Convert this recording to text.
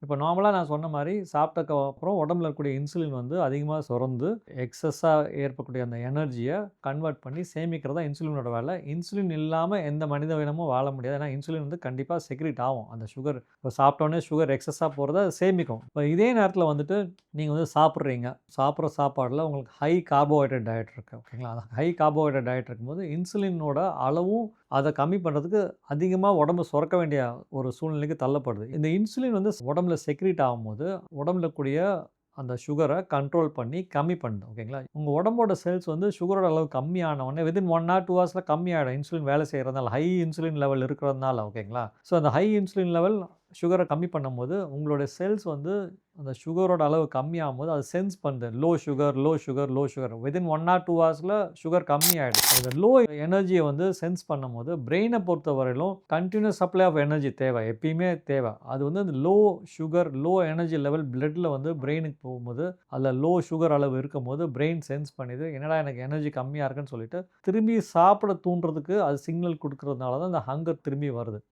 இப்போ நார்மலா நான் சொன்ன மாரி சாப்பிட்டதுக்கு அப்புறம் உடம்புல இருக்கக்கூடிய இன்சுலின் வந்து அதிகமா சுரந்து, எக்ஸஸா ஏற்படக்கூடிய அந்த எனர்ஜிய கன்வெர்ட் பண்ணி சேமிக்கிறது தான் இன்சுலினோட வேலை. இன்சுலின் இல்லாம எந்த மனித இனமும் வாழ முடியாது. ஏன்னா இன்சுலின் வந்து கண்டிப்பா செக்ரீட் ஆகும். அந்த சுகர் இப்போ சாப்பிட்டோனே சுகர் எக்ஸஸா போறத சேமிக்கும். இப்போ இதே நேரத்தில வந்துட்டு நீங்க வந்து சாப்பிடுறீங்க. சாப்பிடுற சாப்பாடுல உங்களுக்கு ஹை கார்போஹைட்ரேட் டயட் இருக்கு. ஓகேங்களா? அந்த ஹை கார்போஹைட்ரேட் டயட் இருக்கும்போது இன்சுலினோட அளவும் அத கம்மி பண்றதுக்கு அதிகமா உடம்பு சுரக்க வேண்டிய ஒரு சூழ்நிலைக்கு தள்ளப்படுது. இந்த இன்சுலின் வந்து உடம்புல செக்ரீட் ஆகும்போது, உடம்புல இருக்கக்கூடிய அந்த சுகர கண்ட்ரோல் பண்ணி கம்மி பண்ணுது. ஓகேங்களா? உங்க உடம்போட செல்ஸ் வந்து சுகரோட அளவு கம்மியான உடனே வித்தின் 1 ஹார் 2 ஹார்ஸ்ல கம்மியாயிடும். இன்சுலின் வேலை செய்றதுனால, ஹை இன்சுலின் லெவல் இருக்கிறதுனால. ஓகேங்களா? ஸோ அந்த ஹை இன்சுலின் லெவல் சுகர கம்மி பண்ணும்போது, உங்களுடைய செல்ஸ் வந்து அந்த சுகரோட அளவு கம்மியாகும்போது, அது சென்ஸ் பண்ணுது. Low sugar, low sugar, low sugar. Within 1 hour 2 ஹார்ஸ்ல சுகர் கம்மியாயிடுது. அந்த லோ எனர்ஜிய வந்து சென்ஸ் பண்ணும்போது, பிரெயின பொறுத்தவரையிலும் கன்டினியூஸ் சப்ளை ஆஃப் எனர்ஜி தேவை. எப்பயுமே தேவை. அது வந்து அந்த low sugar, low energy level பிளட்ல வந்து பிரெயினுக்கு போகும்போது, அதில லோ சுகர் அளவு இருக்கும்போது, பிரெயின் சென்ஸ் பண்ணிது. என்னடா எனக்கு எனர்ஜி கம்மியா இருக்குன்னு சொல்லிட்டு, திரும்பி சாப்பிட தூண்டுறதுக்கு அது சிக்னல் குடுக்கிறதுனால தான் இந்த ஹங்கர் திரும்பி வருது.